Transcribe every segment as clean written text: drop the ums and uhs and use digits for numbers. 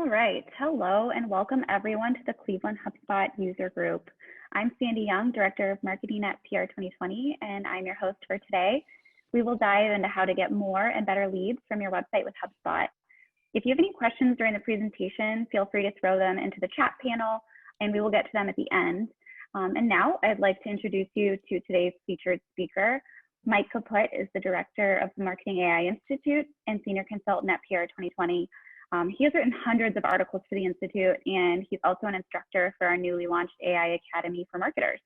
right. Hello and welcome everyone to the Cleveland HubSpot user group. I'm Sandy Young, Director of Marketing at PR 2020, and I'm your host for today. We will dive into how to get more and better leads from your website with HubSpot. If you have any questions during the presentation, feel free to throw them into the chat panel and we will get to them at the end. And now I'd like to introduce you to today's featured speaker. Mike Kaput is the Director of the Marketing AI Institute and Senior Consultant at PR 2020. He has written hundreds of articles for the Institute, and he's also an instructor for our newly launched AI Academy for Marketers.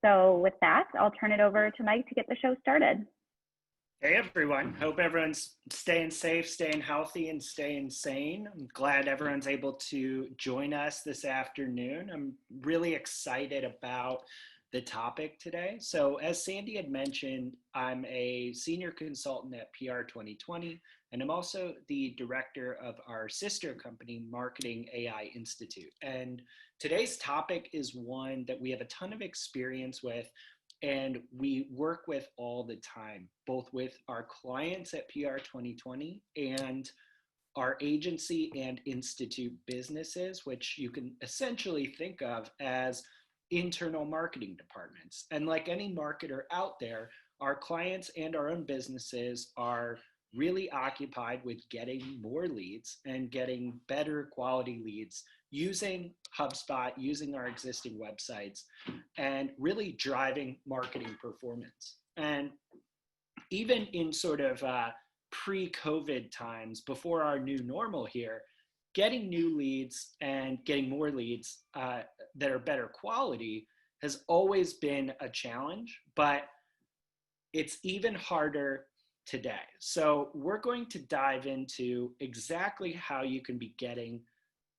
So with that, I'll turn it over to Mike to get the show started. Hey everyone, hope everyone's staying safe, staying healthy, and staying sane. I'm glad everyone's able to join us this afternoon. I'm really excited about the topic today. So as Sandy had mentioned, I'm a senior consultant at PR 2020, and I'm also the director of our sister company, Marketing AI Institute. And today's topic is one that we have a ton of experience with and we work with all the time, both with our clients at PR 2020 and our agency and institute businesses, which you can essentially think of as internal marketing departments. And like any marketer out there, our clients and our own businesses are really occupied with getting more leads and getting better quality leads using HubSpot, using our existing websites, and really driving marketing performance. And even in sort of pre-COVID times, before our new normal here, getting new leads and getting more leads that are better quality has always been a challenge, but it's even harder today. So we're going to dive into exactly how you can be getting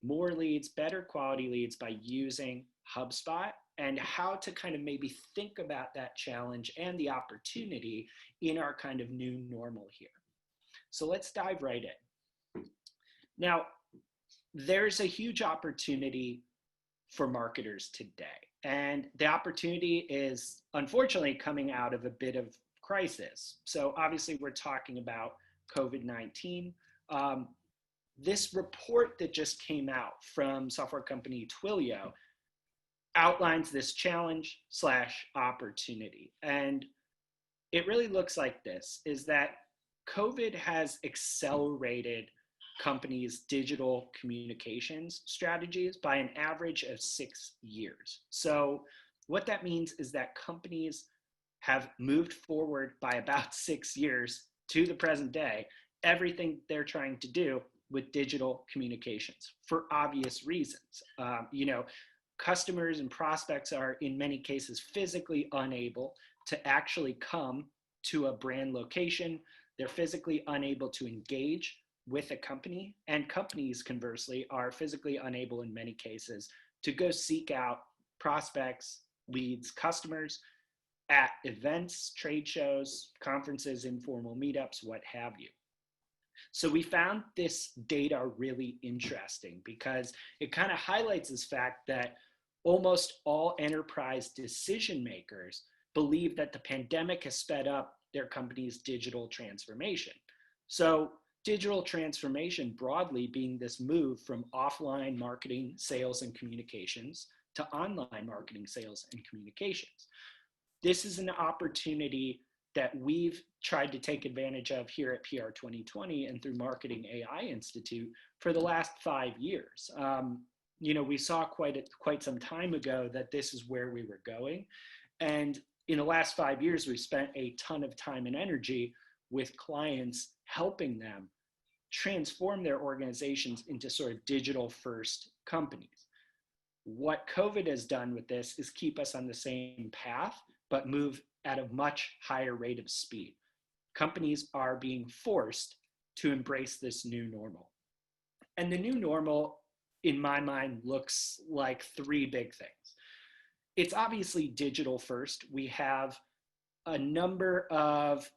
more leads, better quality leads by using HubSpot, and how to kind of maybe think about that challenge and the opportunity in our kind of new normal here. So let's dive right in. Now, there's a huge opportunity for marketers today, and the opportunity is unfortunately coming out of a bit of crisis. So obviously we're talking about COVID-19. This report that just came out from software company Twilio outlines this challenge / opportunity. And it really looks like this, is that COVID has accelerated companies' digital communications strategies by an average of 6 years. So what that means is that companies have moved forward by about 6 years to the present day, everything they're trying to do with digital communications for obvious reasons. Customers and prospects are in many cases physically unable to actually come to a brand location. They're physically unable to engage with a company, and companies conversely are physically unable in many cases to go seek out prospects, leads, customers at events, trade shows, conferences, informal meetups, what have you. So we found this data really interesting because it kind of highlights this fact that almost all enterprise decision makers believe that the pandemic has sped up their company's digital transformation. So digital transformation broadly being this move from offline marketing, sales, and communications to online marketing, sales, and communications. This is an opportunity that we've tried to take advantage of here at PR 2020 and through Marketing AI Institute for the last 5 years. We saw quite some time ago that this is where we were going. And in the last 5 years, we've spent a ton of time and energy with clients helping them transform their organizations into sort of digital first companies. What COVID has done with this is keep us on the same path, but move at a much higher rate of speed. Companies are being forced to embrace this new normal. And the new normal, in my mind, looks like 3 big things. It's obviously digital first. We have a number of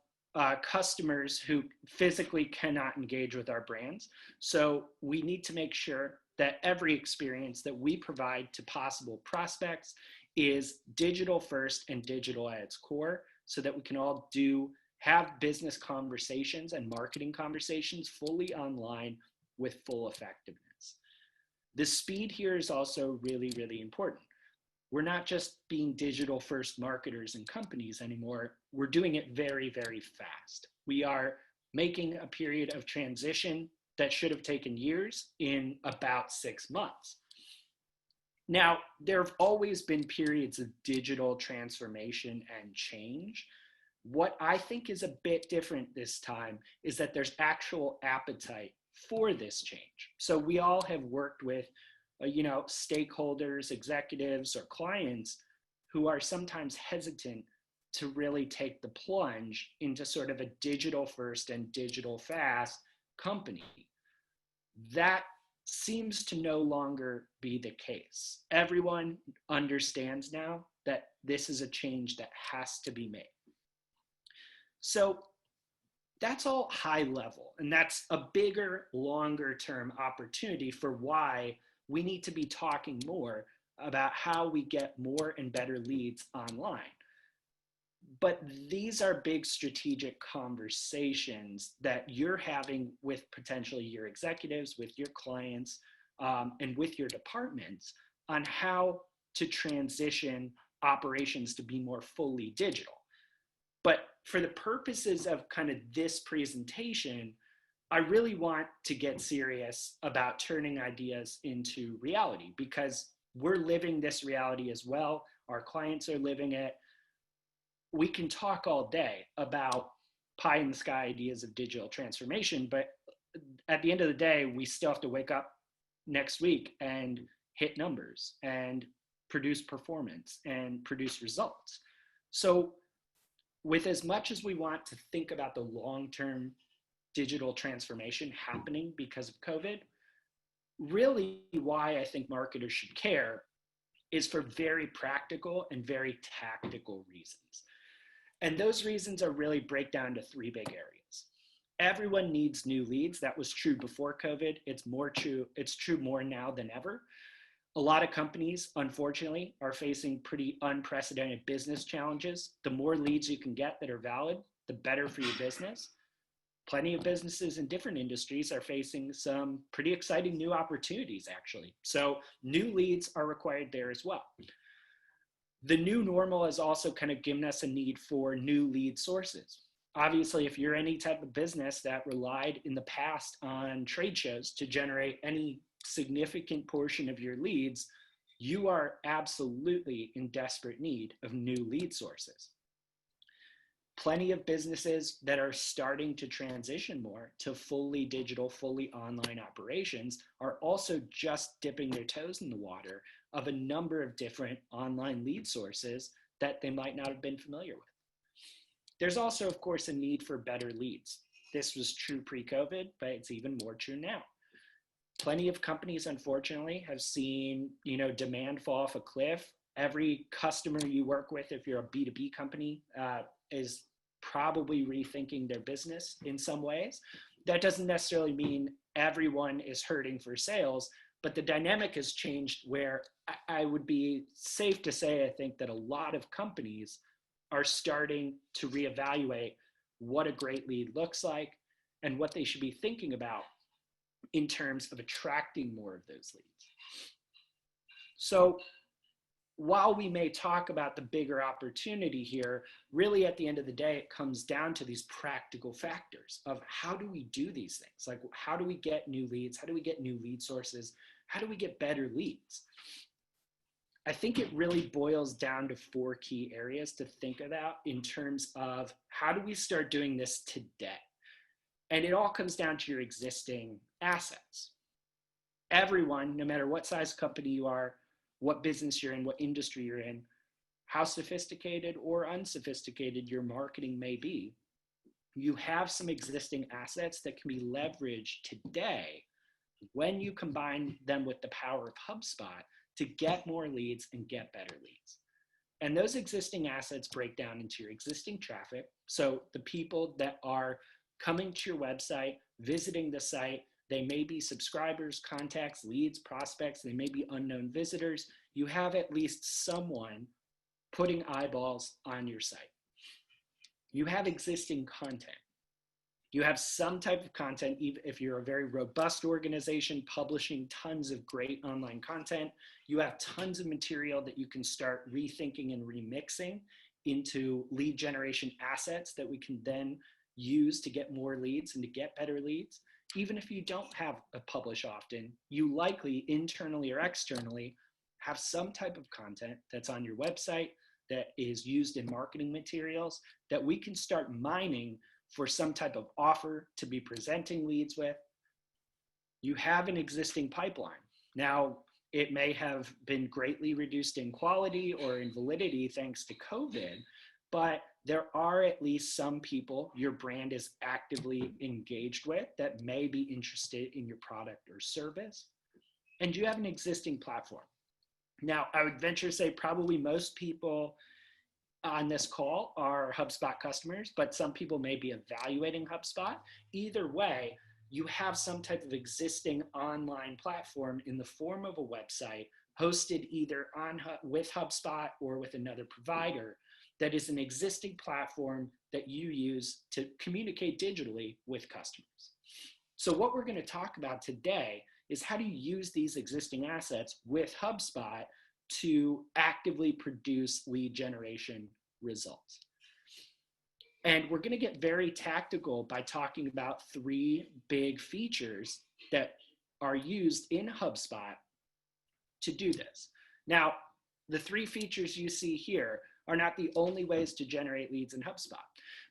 customers who physically cannot engage with our brands. So we need to make sure that every experience that we provide to possible prospects is digital first and digital at its core, so that we can all have business conversations and marketing conversations fully online with full effectiveness. The speed here is also really, really important. We're not just being digital first marketers and companies anymore. We're doing it very, very fast. We are making a period of transition that should have taken years in about 6 months. Now, there have always been periods of digital transformation and change. What I think is a bit different this time is that there's actual appetite for this change. So we all have worked with, stakeholders, executives, or clients who are sometimes hesitant to really take the plunge into sort of a digital first and digital fast company. That seems to no longer be the case. Everyone understands now that this is a change that has to be made. So that's all high level, and that's a bigger, longer term opportunity for why we need to be talking more about how we get more and better leads online. But these are big strategic conversations that you're having with potentially your executives, with your clients, and with your departments on how to transition operations to be more fully digital. But for the purposes of kind of this presentation, I really want to get serious about turning ideas into reality, because we're living this reality as well. Our clients are living it. We can talk all day about pie in the sky ideas of digital transformation, but at the end of the day, we still have to wake up next week and hit numbers and produce performance and produce results. So with as much as we want to think about the long-term digital transformation happening because of COVID, really why I think marketers should care is for very practical and very tactical reasons. And those reasons are really break down to three big areas. Everyone needs new leads. That was true before COVID. It's true more now than ever. A lot of companies, unfortunately, are facing pretty unprecedented business challenges. The more leads you can get that are valid, the better for your business. Plenty of businesses in different industries are facing some pretty exciting new opportunities, actually. So new leads are required there as well. The new normal has also kind of given us a need for new lead sources. Obviously, if you're any type of business that relied in the past on trade shows to generate any significant portion of your leads, you are absolutely in desperate need of new lead sources. Plenty of businesses that are starting to transition more to fully digital, fully online operations are also just dipping their toes in the water of a number of different online lead sources that they might not have been familiar with. There's also, of course, a need for better leads. This was true pre-COVID, but it's even more true now. Plenty of companies, unfortunately, have seen, demand fall off a cliff. Every customer you work with, if you're a B2B company, is probably rethinking their business in some ways. That doesn't necessarily mean everyone is hurting for sales, but the dynamic has changed where I would be safe to say, I think, that a lot of companies are starting to reevaluate what a great lead looks like and what they should be thinking about in terms of attracting more of those leads. So while we may talk about the bigger opportunity here, really at the end of the day, it comes down to these practical factors of how do we do these things? Like, how do we get new leads? How do we get new lead sources? How do we get better leads? I think it really boils down to four key areas to think about in terms of how do we start doing this today? And it all comes down to your existing assets. Everyone, no matter what size company you are, what business you're in, what industry you're in, how sophisticated or unsophisticated your marketing may be, you have some existing assets that can be leveraged today when you combine them with the power of HubSpot to get more leads and get better leads. And those existing assets break down into your existing traffic. So the people that are coming to your website, visiting the site, they may be subscribers, contacts, leads, prospects, they may be unknown visitors. You have at least someone putting eyeballs on your site. You have existing content. You have some type of content, even if you're a very robust organization publishing tons of great online content, you have tons of material that you can start rethinking and remixing into lead generation assets that we can then use to get more leads and to get better leads. Even if you don't have a publish often, you likely internally or externally have some type of content that's on your website that is used in marketing materials that we can start mining for some type of offer to be presenting leads with. You have an existing pipeline. Now, it may have been greatly reduced in quality or in validity thanks to COVID, but there are at least some people your brand is actively engaged with that may be interested in your product or service. And you have an existing platform. Now, I would venture to say probably most people on this call are HubSpot customers, but some people may be evaluating HubSpot. Either way, you have some type of existing online platform in the form of a website hosted either with HubSpot or with another provider that is an existing platform that you use to communicate digitally with customers. So what we're going to talk about today is how do you use these existing assets with HubSpot to actively produce lead generation results. And we're going to get very tactical by talking about 3 big features that are used in HubSpot to do this. Now, the 3 features you see here are not the only ways to generate leads in HubSpot,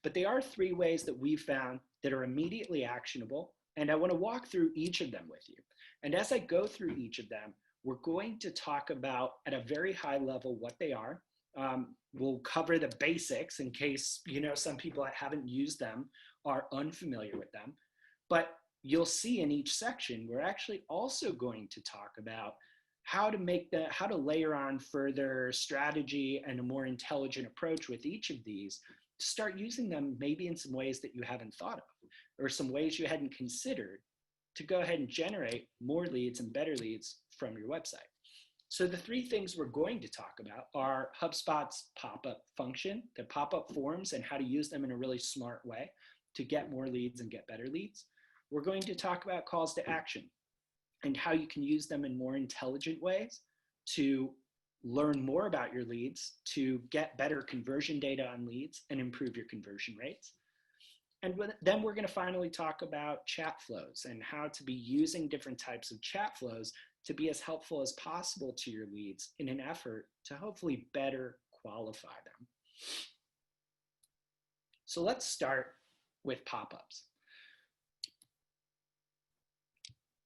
but they are 3 ways that we've found that are immediately actionable. And I want to walk through each of them with you. And as I go through each of them, we're going to talk about at a very high level what they are. We'll cover the basics in case, some people that haven't used them are unfamiliar with them. But you'll see in each section, we're actually also going to talk about how to layer on further strategy and a more intelligent approach with each of these to start using them maybe in some ways that you haven't thought of or some ways you hadn't considered to go ahead and generate more leads and better leads from your website. So the 3 things we're going to talk about are HubSpot's pop-up function, the pop-up forms and how to use them in a really smart way to get more leads and get better leads. We're going to talk about calls to action and how you can use them in more intelligent ways to learn more about your leads, to get better conversion data on leads and improve your conversion rates. And then we're going to finally talk about chat flows and how to be using different types of chat flows to be as helpful as possible to your leads in an effort to hopefully better qualify them. So let's start with pop-ups.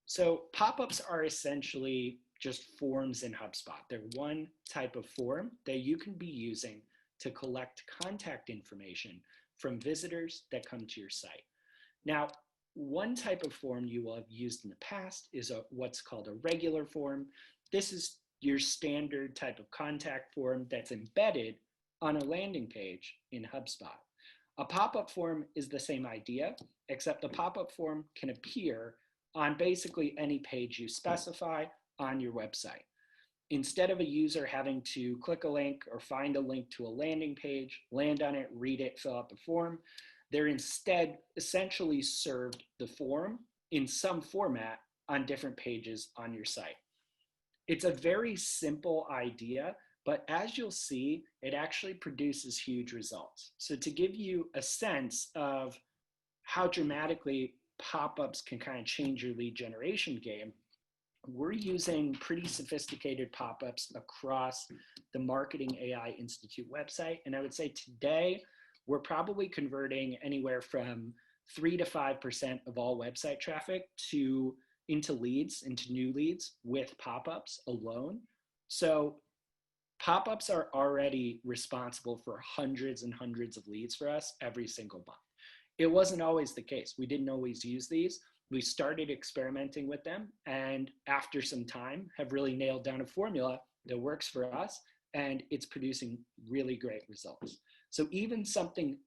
So pop-ups are essentially just forms in HubSpot. They're one type of form that you can be using to collect contact information from visitors that come to your site. Now, one type of form you will have used in the past is what's called a regular form. This is your standard type of contact form that's embedded on a landing page in HubSpot. A pop-up form is the same idea, except the pop-up form can appear on basically any page you specify on your website. Instead of a user having to click a link or find a link to a landing page, land on it, read it, fill out the form, they're instead essentially served the form in some format on different pages on your site. It's a very simple idea, but as you'll see, it actually produces huge results. So to give you a sense of how dramatically pop-ups can kind of change your lead generation game, we're using pretty sophisticated pop-ups across the Marketing AI Institute website. And I would say today, we're probably converting anywhere from 3 to 5% of all website traffic into leads, into new leads with pop-ups alone. So pop-ups are already responsible for hundreds and hundreds of leads for us every single month. It wasn't always the case. We didn't always use these. We started experimenting with them, and after some time have really nailed down a formula that works for us, and it's producing really great results. So even something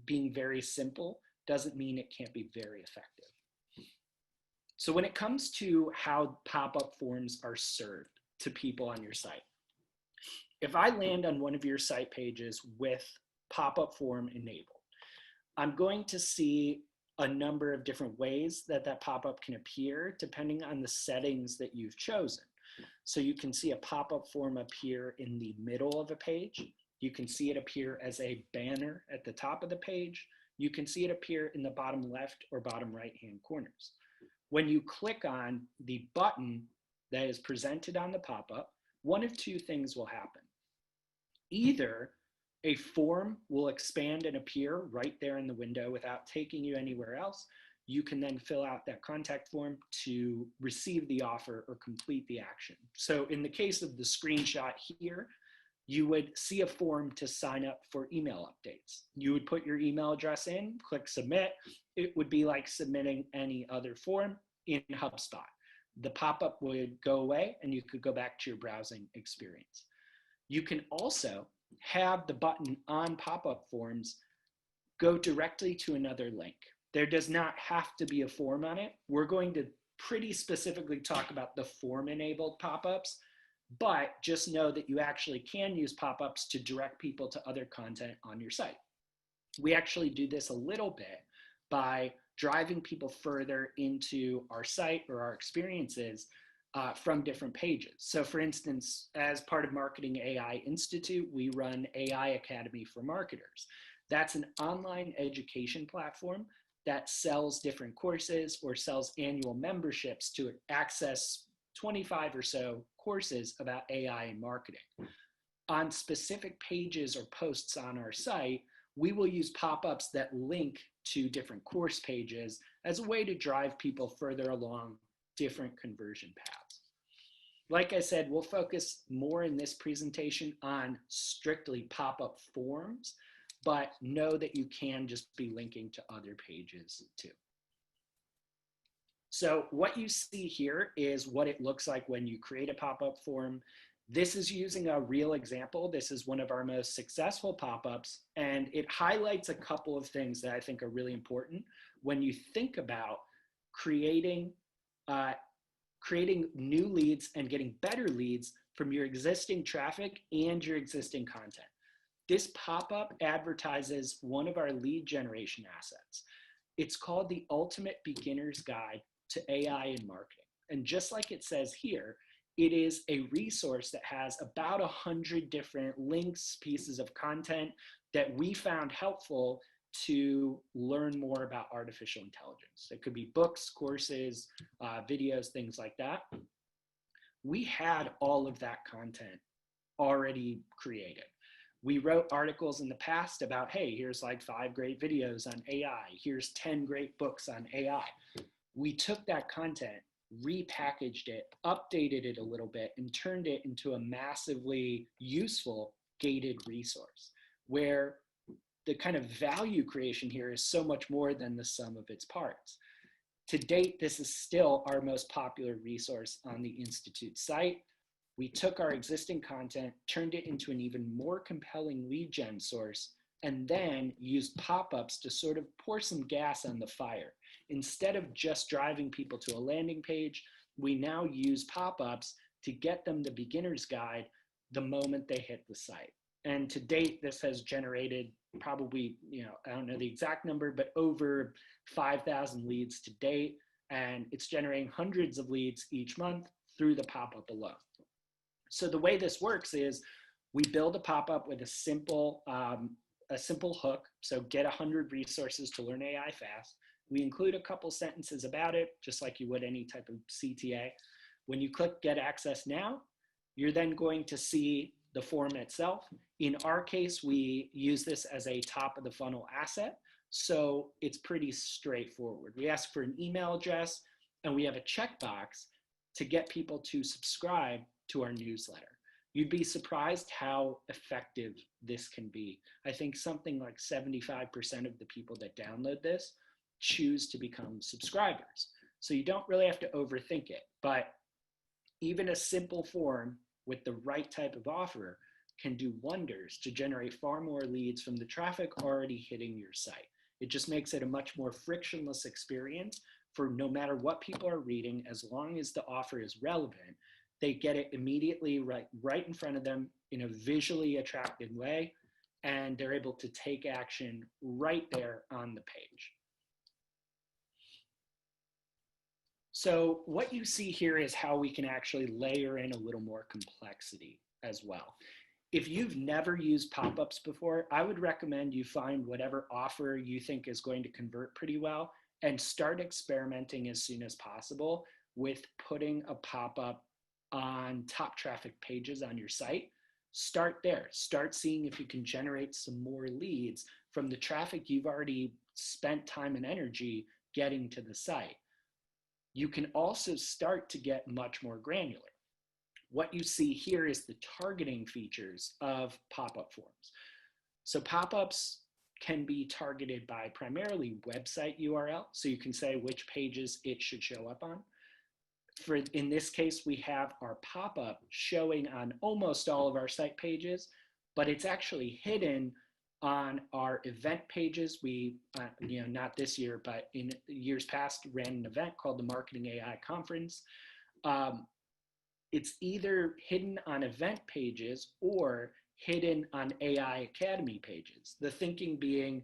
being very simple doesn't mean it can't be very effective. So when it comes to how pop-up forms are served to people on your site, if I land on one of your site pages with pop-up form enabled, I'm going to see a number of different ways that that pop-up can appear depending on the settings that you've chosen. So you can see a pop-up form appear in the middle of a page. You can see it appear as a banner at the top of the page. You can see it appear in the bottom left or bottom right-hand corners. When you click on the button that is presented on the pop-up, one of two things will happen. Either a form will expand and appear right there in the window without taking you anywhere else. You can then fill out that contact form to receive the offer or complete the action. So in the case of the screenshot here, you would see a form to sign up for email updates. You would put your email address in, click submit. It would be like submitting any other form in HubSpot. The pop-up would go away and you could go back to your browsing experience. You can also have the button on pop-up forms go directly to another link. There does not have to be a form on it. We're going to pretty specifically talk about the form-enabled pop-ups, but just know that you actually can use pop-ups to direct people to other content on your site. We actually do this a little bit by driving people further into our site or our experiences from different pages. So for instance, as part of Marketing AI Institute, we run AI Academy for Marketers. That's an online education platform that sells different courses or sells annual memberships to access 25 or so courses about AI and marketing. On specific pages or posts on our site, we will use pop-ups that link to different course pages as a way to drive people further along different conversion paths. Like I said, we'll focus more in this presentation on strictly pop-up forms, but know that you can just be linking to other pages too. So what you see here is what it looks like when you create a pop-up form. This is using a real example. This is one of our most successful pop-ups, and it highlights a couple of things that I think are really important when you think about creating new leads and getting better leads from your existing traffic and your existing content. This pop-up advertises one of our lead generation assets. It's called the Ultimate Beginner's Guide to AI and Marketing. And just like it says here, it is a resource that has about 100 different links, pieces of content that we found helpful to learn more about artificial intelligence. It could be books, courses, videos, things like that. We had all of that content already created. We wrote articles in the past about, hey, here's like 5 great videos on AI. Here's 10 great books on AI. We took that content, repackaged it, updated it a little bit, and turned it into a massively useful gated resource where the kind of value creation here is so much more than the sum of its parts. To date, this is still our most popular resource on the Institute site. We took our existing content, turned it into an even more compelling lead gen source, and then used pop-ups to sort of pour some gas on the fire. Instead of just driving people to a landing page, we now use pop-ups to get them the beginner's guide the moment they hit the site. And to date, this has generated probably, I don't know the exact number, but over 5,000 leads to date. And it's generating hundreds of leads each month through the pop-up alone. So the way this works is we build a pop-up with a simple hook. So get 100 resources to learn AI fast. We include a couple sentences about it, just like you would any type of CTA. When you click Get Access Now, you're then going to see the form itself. In our case, we use this as a top of the funnel asset. So it's pretty straightforward. We ask for an email address and we have a checkbox to get people to subscribe to our newsletter. You'd be surprised how effective this can be. I think something like 75% of the people that download this choose to become subscribers. So you don't really have to overthink it, but even a simple form with the right type of offer can do wonders to generate far more leads from the traffic already hitting your site. It just makes it a much more frictionless experience for no matter what people are reading, as long as the offer is relevant, they get it immediately right in front of them in a visually attractive way, and they're able to take action right there on the page. So what you see here is how we can actually layer in a little more complexity as well. If you've never used pop-ups before, I would recommend you find whatever offer you think is going to convert pretty well and start experimenting as soon as possible with putting a pop-up on top traffic pages on your site. Start there. Start seeing if you can generate some more leads from the traffic you've already spent time and energy getting to the site. You can also start to get much more granular. What you see here is the targeting features of pop-up forms. So pop-ups can be targeted by primarily website URL, so you can say which pages it should show up on. In this case, we have our pop-up showing on almost all of our site pages, but it's actually hidden on our event pages. We, not this year, but in years past, ran an event called the Marketing AI Conference. It's either hidden on event pages or hidden on AI Academy pages. The thinking being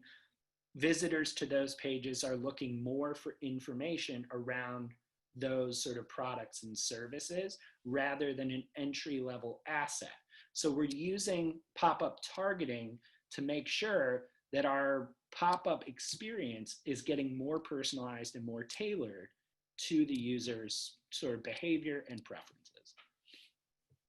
visitors to those pages are looking more for information around those sort of products and services rather than an entry-level asset. So we're using pop-up targeting to make sure that our pop-up experience is getting more personalized and more tailored to the user's sort of behavior and preferences.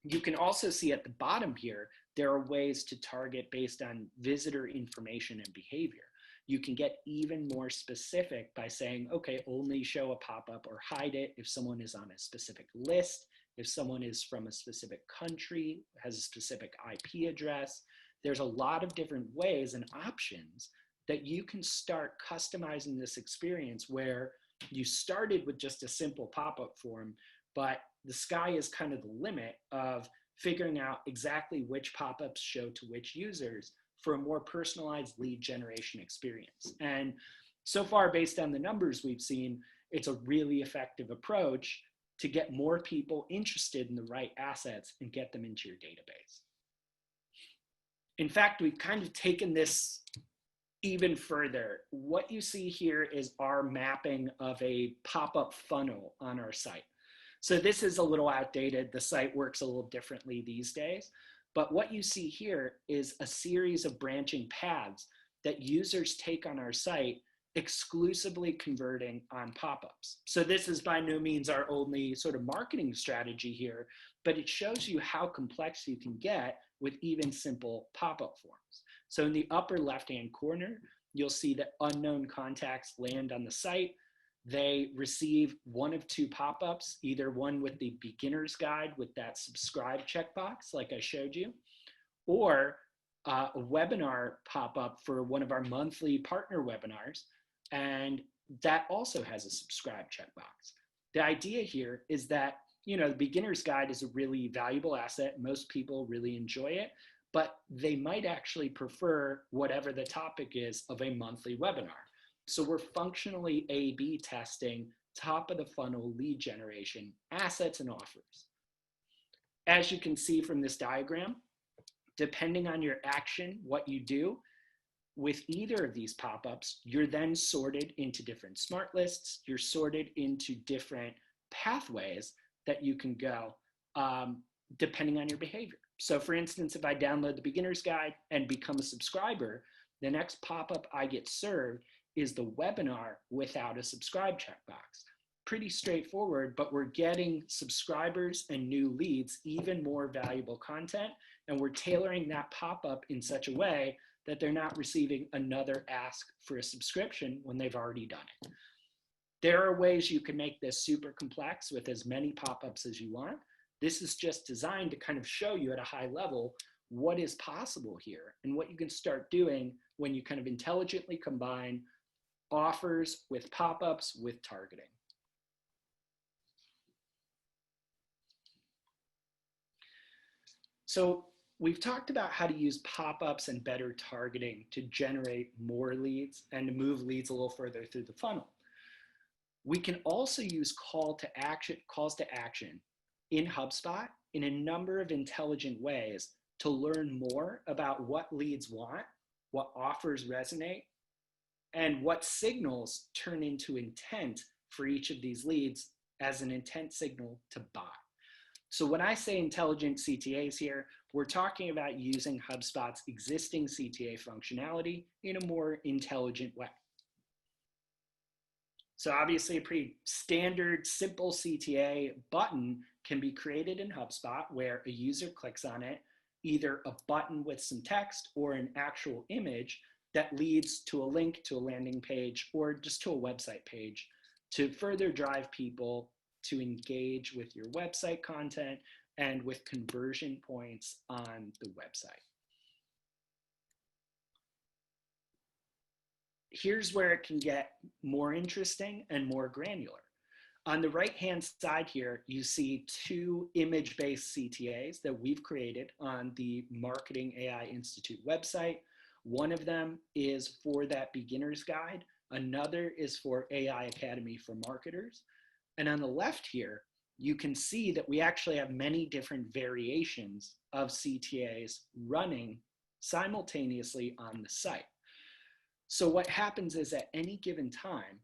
You can also see at the bottom here, there are ways to target based on visitor information and behavior. You can get even more specific by saying, okay, only show a pop-up or hide it if someone is on a specific list, if someone is from a specific country, has a specific IP address. There's a lot of different ways and options that you can start customizing this experience where you started with just a simple pop-up form, but the sky is kind of the limit of figuring out exactly which pop-ups show to which users for a more personalized lead generation experience. And so far, based on the numbers we've seen, it's a really effective approach to get more people interested in the right assets and get them into your database. In fact, we've kind of taken this even further. What you see here is our mapping of a pop-up funnel on our site. So this is a little outdated. The site works a little differently these days. But what you see here is a series of branching paths that users take on our site, exclusively converting on pop-ups. So this is by no means our only sort of marketing strategy here, but it shows you how complex you can get with even simple pop-up forms. So in the upper left-hand corner, you'll see that unknown contacts land on the site. They receive one of two pop-ups, either one with the beginner's guide with that subscribe checkbox like I showed you, or a webinar pop-up for one of our monthly partner webinars, and that also has a subscribe checkbox. The idea here is that, the beginner's guide is a really valuable asset. Most people really enjoy it, but they might actually prefer whatever the topic is of a monthly webinar. So we're functionally A/B testing top of the funnel lead generation, assets and offers. As you can see from this diagram, depending on your action, what you do with either of these pop-ups, you're then sorted into different smart lists. You're sorted into different pathways that you can go depending on your behavior. So for instance, if I download the beginner's guide and become a subscriber, the next pop-up I get served is the webinar without a subscribe checkbox. Pretty straightforward, but we're getting subscribers and new leads, even more valuable content, and we're tailoring that pop-up in such a way that they're not receiving another ask for a subscription when they've already done it. There are ways you can make this super complex with as many pop-ups as you want. This is just designed to kind of show you at a high level what is possible here and what you can start doing when you kind of intelligently combine offers with pop-ups with targeting. So we've talked about how to use pop-ups and better targeting to generate more leads and to move leads a little further through the funnel. We can also use calls to action in HubSpot in a number of intelligent ways to learn more about what leads want, what offers resonate, and what signals turn into intent for each of these leads as an intent signal to buy. So when I say intelligent CTAs here, we're talking about using HubSpot's existing CTA functionality in a more intelligent way. So obviously a pretty standard, simple CTA button can be created in HubSpot where a user clicks on it, either a button with some text or an actual image that leads to a link to a landing page or just to a website page to further drive people to engage with your website content and with conversion points on the website. Here's where it can get more interesting and more granular. On the right-hand side here, you see two image-based CTAs that we've created on the Marketing AI Institute website. One of them is for that beginner's guide. Another is for AI Academy for marketers. And on the left here, you can see that we actually have many different variations of CTAs running simultaneously on the site. So what happens is at any given time,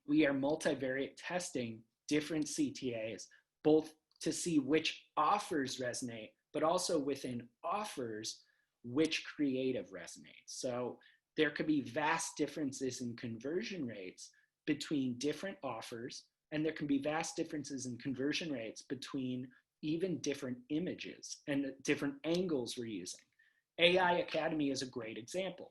we are multivariate testing different CTAs, both to see which offers resonate, but also within offers, which creative resonates. So there could be vast differences in conversion rates between different offers, and there can be vast differences in conversion rates between even different images and different angles we're using. AI Academy is a great example.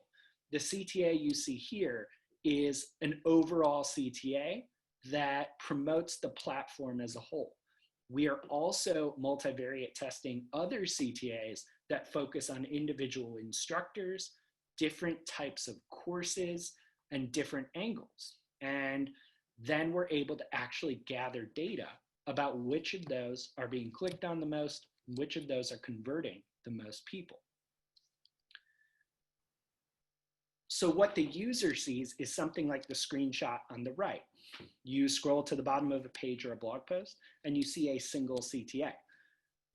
The CTA you see here is an overall CTA that promotes the platform as a whole. We are also multivariate testing other CTAs that focus on individual instructors, different types of courses, and different angles. And then we're able to actually gather data about which of those are being clicked on the most, which of those are converting the most people. So what the user sees is something like the screenshot on the right. You scroll to the bottom of a page or a blog post, and you see a single CTA.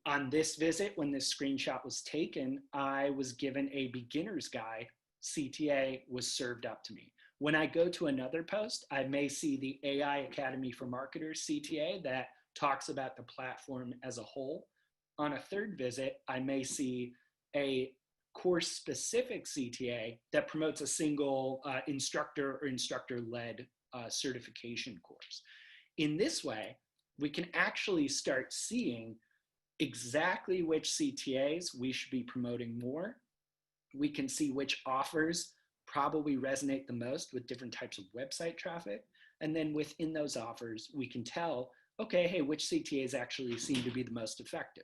On this visit, when this screenshot was taken, I was given a beginner's guide. CTA was served up to me. When I go to another post, I may see the AI Academy for Marketers CTA that talks about the platform as a whole. On a third visit, I may see a course-specific CTA that promotes a single instructor or instructor-led certification course. In this way, we can actually start seeing exactly which CTAs we should be promoting more. We can see which offers probably resonate the most with different types of website traffic. And then within those offers, we can tell, okay, hey, which CTAs actually seem to be the most effective.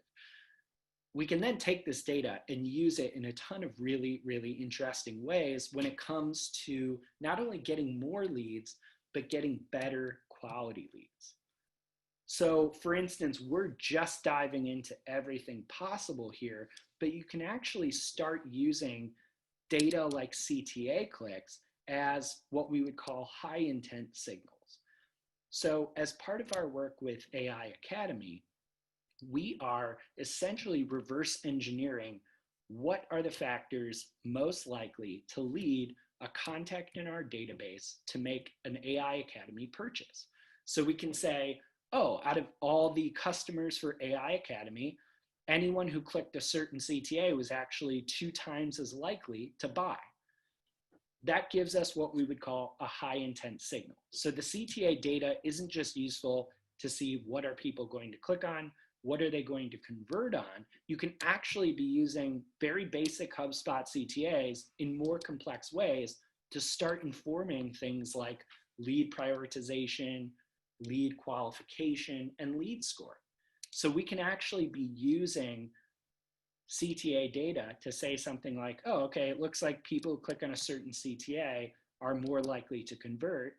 We can then take this data and use it in a ton of really, really interesting ways when it comes to not only getting more leads, but getting better quality leads. So for instance, we're just diving into everything possible here, but you can actually start using data like CTA clicks as what we would call high intent signals. So as part of our work with AI Academy, we are essentially reverse engineering what are the factors most likely to lead a contact in our database to make an AI Academy purchase. So we can say, oh, out of all the customers for AI Academy, anyone who clicked a certain CTA was actually 2 times as likely to buy. That gives us what we would call a high intent signal. So the CTA data isn't just useful to see what are people going to click on, what are they going to convert on. You can actually be using very basic HubSpot CTAs in more complex ways to start informing things like lead prioritization, lead qualification, and lead scoring. So we can actually be using CTA data to say something like, oh, okay, it looks like people who click on a certain CTA are more likely to convert.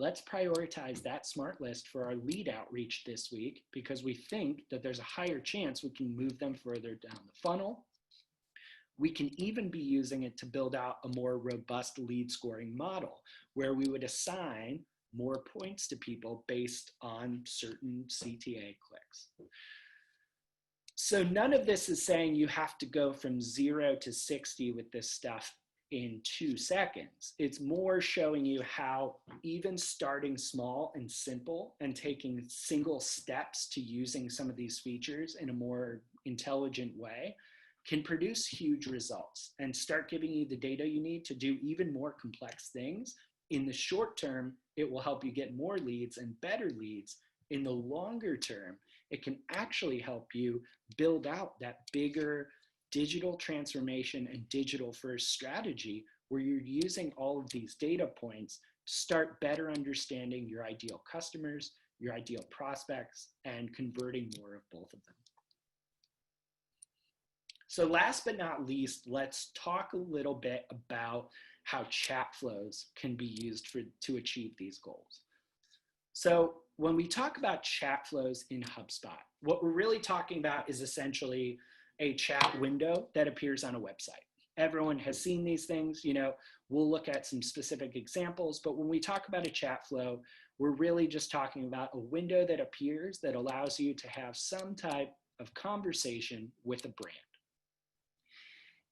Let's prioritize that smart list for our lead outreach this week because we think that there's a higher chance we can move them further down the funnel. We can even be using it to build out a more robust lead scoring model where we would assign more points to people based on certain CTA clicks. So none of this is saying you have to go from 0 to 60 with this stuff in 2 seconds. It's more showing you how even starting small and simple and taking single steps to using some of these features in a more intelligent way can produce huge results and start giving you the data you need to do even more complex things. In the short term, it will help you get more leads and better leads. In the longer term, it can actually help you build out that bigger digital transformation and digital first strategy where you're using all of these data points to start better understanding your ideal customers, your ideal prospects, and converting more of both of them. So last but not least, let's talk a little bit about how chat flows can be used to achieve these goals. So when we talk about chat flows in HubSpot, what we're really talking about is essentially a chat window that appears on a website. Everyone has seen these things, we'll look at some specific examples, but when we talk about a chat flow, we're really just talking about a window that appears that allows you to have some type of conversation with a brand.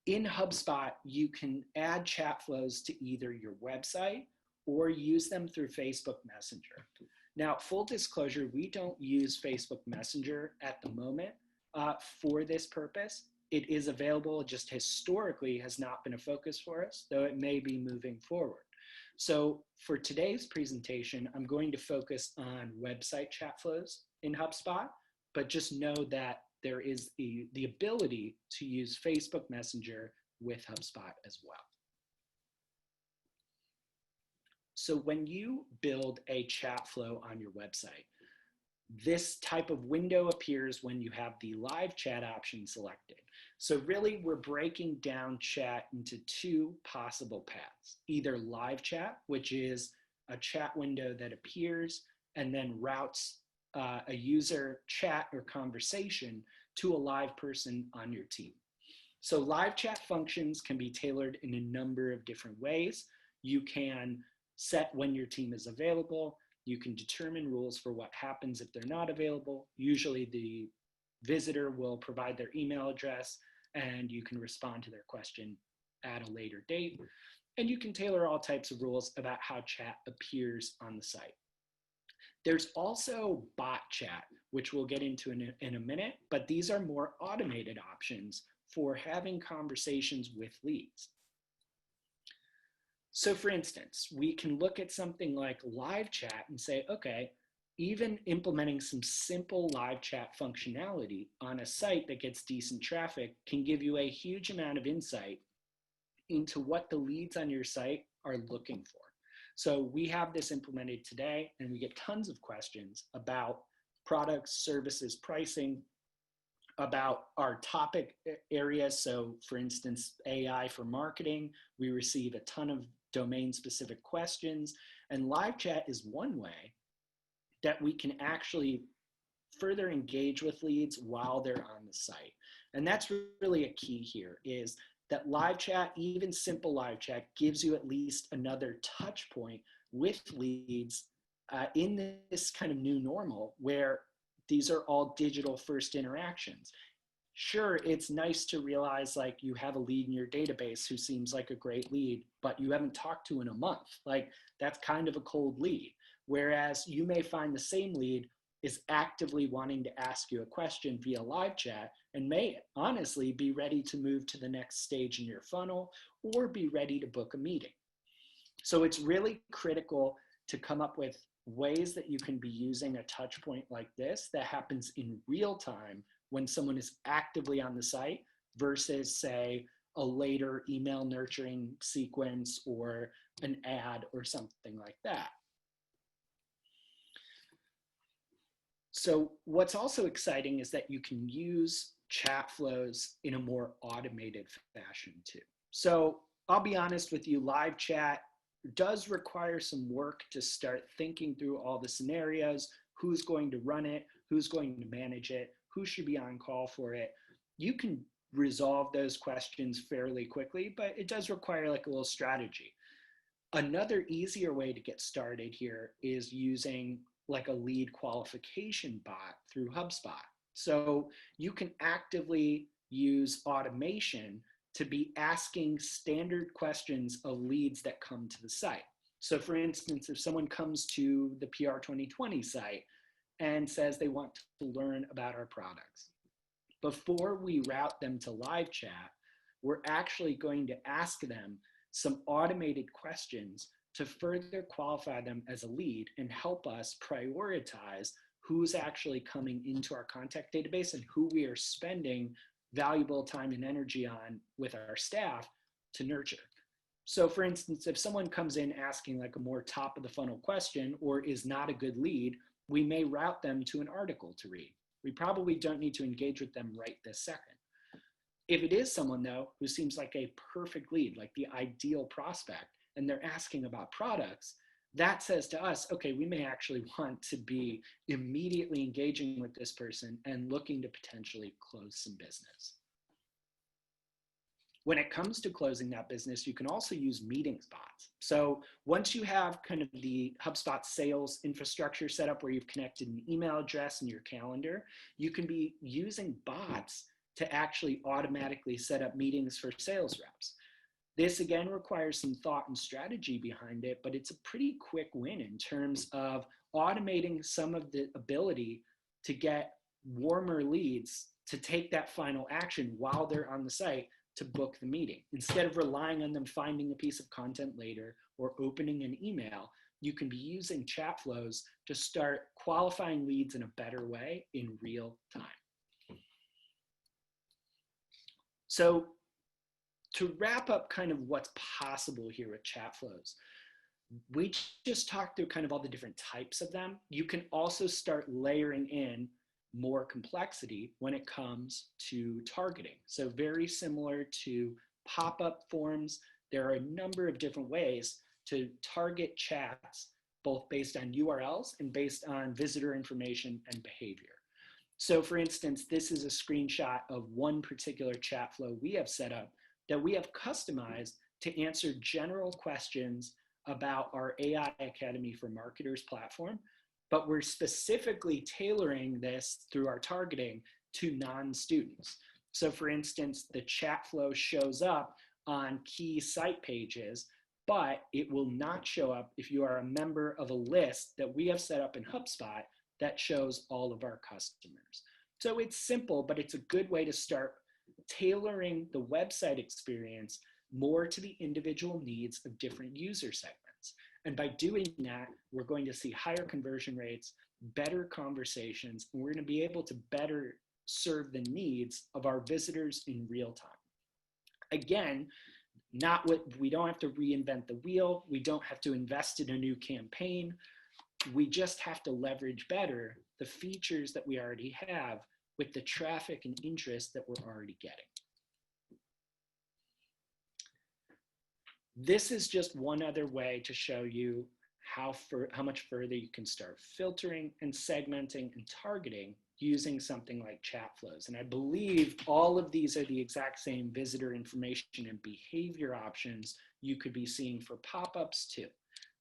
In HubSpot, you can add chat flows to either your website or use them through Facebook Messenger. Now, full disclosure, we don't use Facebook Messenger at the moment for this purpose. It is available, just historically has not been a focus for us, though it may be moving forward. So for today's presentation, I'm going to focus on website chat flows in HubSpot, but just know that there is the ability to use Facebook Messenger with HubSpot as well. So when you build a chat flow on your website, this type of window appears when you have the live chat option selected. So really, we're breaking down chat into two possible paths. Either live chat, which is a chat window that appears and then routes a user chat or conversation to a live person on your team. So live chat functions can be tailored in a number of different ways. You can set when your team is available. You can determine rules for what happens if they're not available. Usually the visitor will provide their email address and you can respond to their question at a later date. And you can tailor all types of rules about how chat appears on the site. There's also bot chat, which we'll get into in a minute, but these are more automated options for having conversations with leads. So for instance, we can look at something like live chat and say, okay, even implementing some simple live chat functionality on a site that gets decent traffic can give you a huge amount of insight into what the leads on your site are looking for. So we have this implemented today and we get tons of questions about products, services, pricing, about our topic areas. So for instance, AI for marketing, we receive a ton of domain-specific questions, and live chat is one way that we can actually further engage with leads while they're on the site. And that's really a key here, is that live chat, even simple live chat, gives you at least another touch point with leads in this kind of new normal where these are all digital first interactions. Sure, it's nice to realize like you have a lead in your database who seems like a great lead, but you haven't talked to in a month. Like that's kind of a cold lead. Whereas you may find the same lead is actively wanting to ask you a question via live chat and may honestly be ready to move to the next stage in your funnel or be ready to book a meeting. So it's really critical to come up with ways that you can be using a touch point like this that happens in real time when someone is actively on the site versus, say, a later email nurturing sequence or an ad or something like that. So what's also exciting is that you can use chat flows in a more automated fashion too. So I'll be honest with you, live chat does require some work to start thinking through all the scenarios, who's going to run it, who's going to manage it, who should be on call for it. You can resolve those questions fairly quickly, but it does require like a little strategy. Another easier way to get started here is using like a lead qualification bot through HubSpot. So you can actively use automation to be asking standard questions of leads that come to the site. So for instance, if someone comes to the PR 2020 site and says they want to learn about our products, before we route them to live chat, we're actually going to ask them some automated questions to further qualify them as a lead and help us prioritize who's actually coming into our contact database and who we are spending valuable time and energy on with our staff to nurture. So for instance, if someone comes in asking like a more top of the funnel question or is not a good lead, we may route them to an article to read. We probably don't need to engage with them right this second. If it is someone though, who seems like a perfect lead, like the ideal prospect, and they're asking about products, that says to us, okay, we may actually want to be immediately engaging with this person and looking to potentially close some business. When it comes to closing that business, you can also use meetings bots. So once you have kind of the HubSpot sales infrastructure set up where you've connected an email address and your calendar, you can be using bots to actually automatically set up meetings for sales reps. This again requires some thought and strategy behind it, but it's a pretty quick win in terms of automating some of the ability to get warmer leads to take that final action while they're on the site to book the meeting. Instead of relying on them finding a piece of content later or opening an email, you can be using chat flows to start qualifying leads in a better way in real time. So to wrap up kind of what's possible here with chat flows, we just talked through kind of all the different types of them. You can also start layering in more complexity when it comes to targeting. So very similar to pop-up forms, there are a number of different ways to target chats, both based on URLs and based on visitor information and behavior. So for instance, this is a screenshot of one particular chat flow we have set up that we have customized to answer general questions about our AI Academy for Marketers platform, but we're specifically tailoring this through our targeting to non-students. So for instance, the chat flow shows up on key site pages, but it will not show up if you are a member of a list that we have set up in HubSpot that shows all of our customers. So it's simple, but it's a good way to start tailoring the website experience more to the individual needs of different user segments. And by doing that, we're going to see higher conversion rates, better conversations, and we're going to be able to better serve the needs of our visitors in real time. Again, we don't have to reinvent the wheel. We don't have to invest in a new campaign. We just have to leverage better the features that we already have with the traffic and interest that we're already getting. This is just one other way to show you how much further you can start filtering and segmenting and targeting using something like chat flows. And I believe all of these are the exact same visitor information and behavior options you could be seeing for pop-ups too.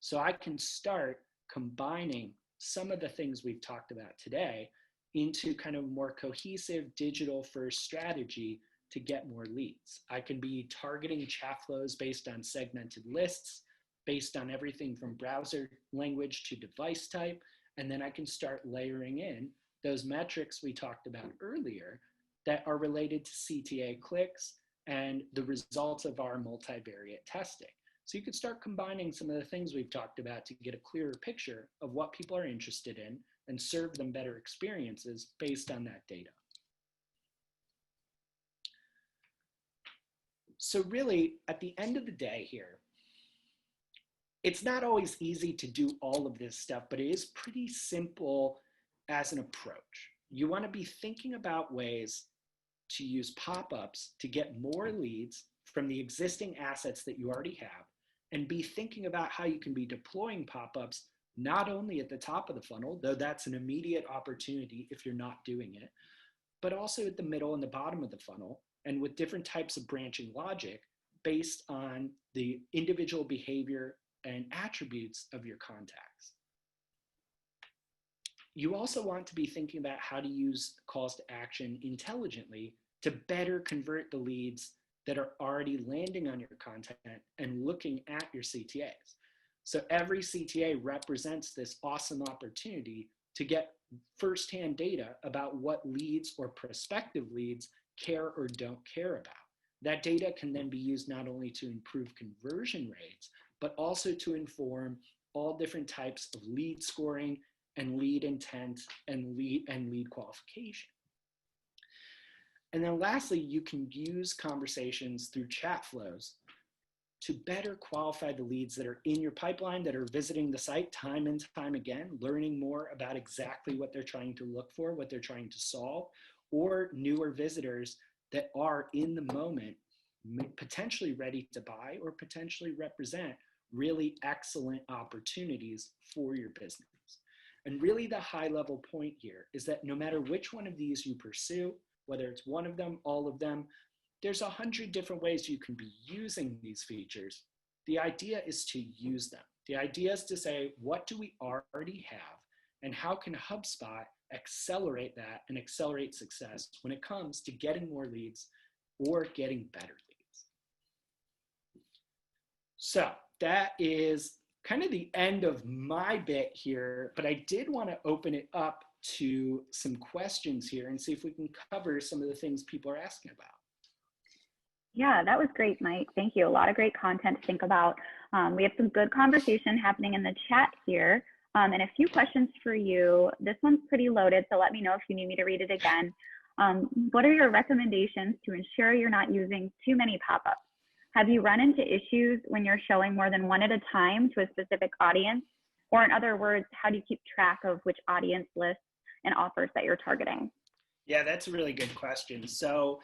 So I can start combining some of the things we've talked about today into kind of a more cohesive digital first strategy to get more leads. I can be targeting chat flows based on segmented lists, based on everything from browser language to device type, and then I can start layering in those metrics we talked about earlier that are related to CTA clicks and the results of our multivariate testing. So you can start combining some of the things we've talked about to get a clearer picture of what people are interested in and serve them better experiences based on that data. So really, at the end of the day here, it's not always easy to do all of this stuff, but it is pretty simple as an approach. You want to be thinking about ways to use pop-ups to get more leads from the existing assets that you already have, and be thinking about how you can be deploying pop-ups not only at the top of the funnel, though that's an immediate opportunity if you're not doing it, but also at the middle and the bottom of the funnel, and with different types of branching logic based on the individual behavior and attributes of your contacts. You also want to be thinking about how to use calls to action intelligently to better convert the leads that are already landing on your content and looking at your CTAs. So every CTA represents this awesome opportunity to get firsthand data about what leads or prospective leads care or don't care about. That data can then be used not only to improve conversion rates, but also to inform all different types of lead scoring and lead intent and lead qualification. And then lastly, you can use conversations through chat flows to better qualify the leads that are in your pipeline, that are visiting the site time and time again, learning more about exactly what they're trying to look for, what they're trying to solve, or newer visitors that are in the moment, potentially ready to buy or potentially represent really excellent opportunities for your business. And really the high level point here is that no matter which one of these you pursue, whether it's one of them, all of them, there's 100 different ways you can be using these features. The idea is to use them. The idea is to say, what do we already have, and how can HubSpot accelerate that and accelerate success when it comes to getting more leads or getting better leads? So that is kind of the end of my bit here, but I did want to open it up to some questions here and see if we can cover some of the things people are asking about. Yeah, that was great, Mike. Thank you. A lot of great content to think about. We have some good conversation happening in the chat here, and a few questions for you. This one's pretty loaded, so let me know if you need me to read it again. What are your recommendations to ensure you're not using too many pop-ups? Have you run into issues when you're showing more than one at a time to a specific audience? Or in other words, how do you keep track of which audience lists and offers that you're targeting? Yeah, that's a really good question. So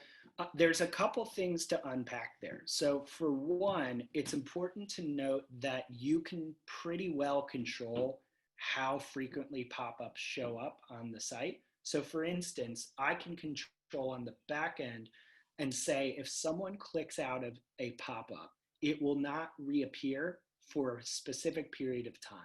there's a couple things to unpack there. So for one, it's important to note that you can pretty well control how frequently pop-ups show up on the site. So for instance, I can control on the back end and say if someone clicks out of a pop-up, it will not reappear for a specific period of time.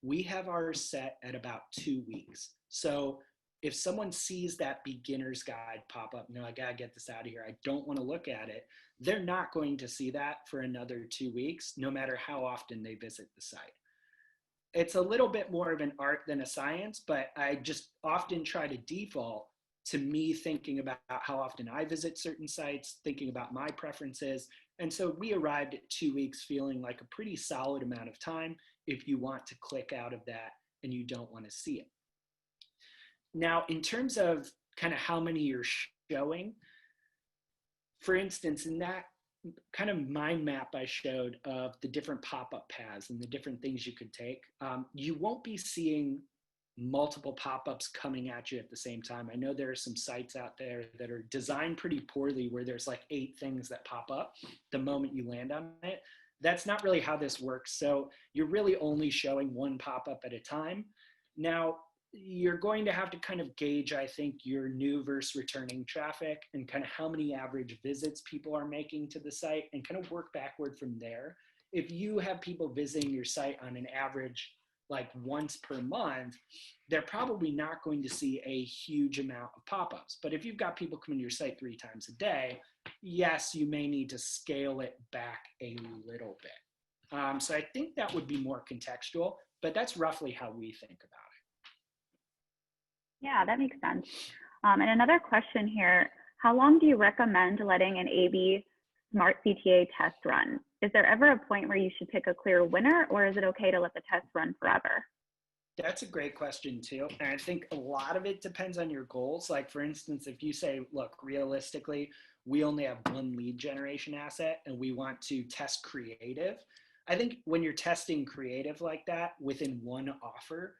We have ours set at about 2 weeks. So if someone sees that beginner's guide pop up, no, I gotta get this out of here, I don't wanna look at it, they're not going to see that for another 2 weeks, no matter how often they visit the site. It's a little bit more of an art than a science, but I just often try to default to me thinking about how often I visit certain sites, thinking about my preferences. And so we arrived at 2 weeks feeling like a pretty solid amount of time if you want to click out of that and you don't want to see it. Now, in terms of kind of how many you're showing, for instance, in that kind of mind map I showed of the different pop-up paths and the different things you could take, you won't be seeing multiple pop-ups coming at you at the same time. I know there are some sites out there that are designed pretty poorly where there's like 8 things that pop up the moment you land on it. That's not really how this works. So you're really only showing one pop-up at a time. Now, you're going to have to kind of gauge, I think, your new versus returning traffic and kind of how many average visits people are making to the site and kind of work backward from there. If you have people visiting your site on an average like once per month, they're probably not going to see a huge amount of pop-ups. But if you've got people coming to your site 3 times a day, yes, you may need to scale it back a little bit. So I think that would be more contextual, but that's roughly how we think about it. Yeah, that makes sense. And another question here, how long do you recommend letting an A/B Smart CTA test run? Is there ever a point where you should pick a clear winner, or is it okay to let the test run forever? That's a great question too. And I think a lot of it depends on your goals. Like for instance, if you say, look, realistically, we only have 1 lead generation asset and we want to test creative. I think when you're testing creative like that within 1 offer,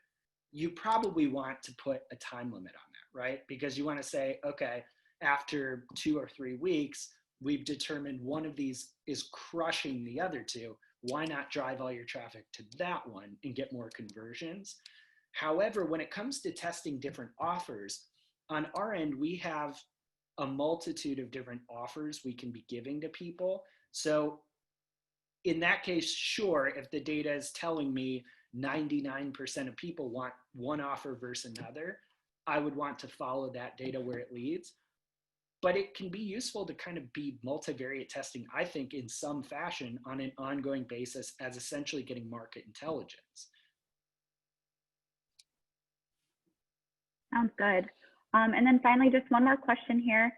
you probably want to put a time limit on that, right? Because you want to say, okay, after 2 or 3 weeks, we've determined one of these is crushing the other 2. Why not drive all your traffic to that one and get more conversions? However, when it comes to testing different offers, on our end, we have a multitude of different offers we can be giving to people. So in that case, sure, if the data is telling me 99% of people want one offer versus another, I would want to follow that data where it leads. but it can be useful to kind of be multivariate testing, I think, in some fashion on an ongoing basis as essentially getting market intelligence. Sounds good. And then finally, just one more question here.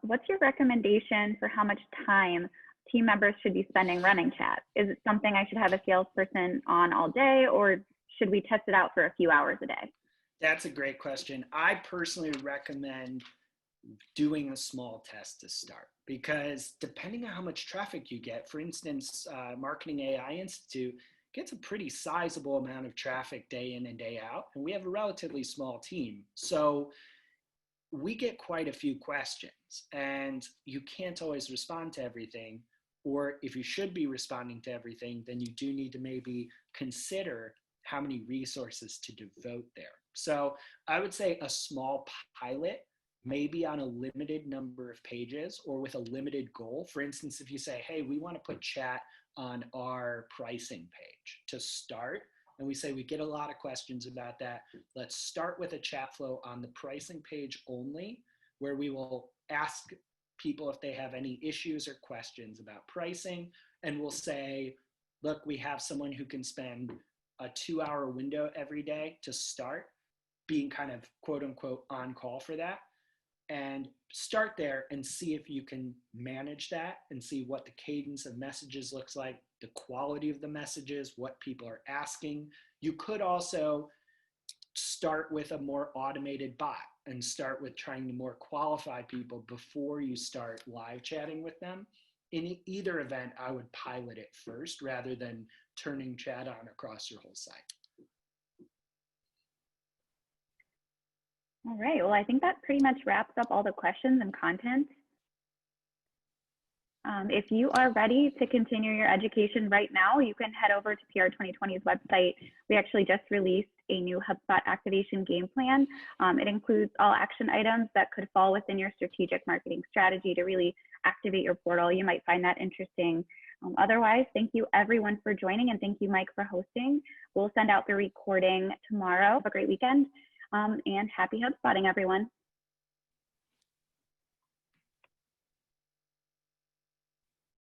What's your recommendation for how much time team members should be spending running chat? Is it something I should have a salesperson on all day, or should we test it out for a few hours a day? That's a great question. I personally recommend doing a small test to start, because depending on how much traffic you get, for instance, Marketing AI Institute gets a pretty sizable amount of traffic day in and day out, and we have a relatively small team. So we get quite a few questions, and you can't always respond to everything. Or if you should be responding to everything, then you do need to maybe consider how many resources to devote there. So I would say a small pilot, maybe on a limited number of pages or with a limited goal. For instance, if you say, hey, we want to put chat on our pricing page to start, and we say we get a lot of questions about that, let's start with a chat flow on the pricing page only, where we will ask people if they have any issues or questions about pricing. And we'll say, look, we have someone who can spend a 2-hour window every day to start, being kind of quote unquote on call for that. And start there and see if you can manage that and see what the cadence of messages looks like, the quality of the messages, what people are asking. You could also start with a more automated bot and start with trying to more qualify people before you start live chatting with them. In either event, I would pilot it first rather than turning chat on across your whole site. All right, well, I think that pretty much wraps up all the questions and content. If you are ready to continue your education right now, you can head over to PR 2020's website. We actually just released a new HubSpot activation game plan. It includes all action items that could fall within your strategic marketing strategy to really activate your portal. You might find that interesting. Otherwise, thank you everyone for joining, and thank you, Mike, for hosting. We'll send out the recording tomorrow. Have a great weekend, and happy HubSpotting, everyone.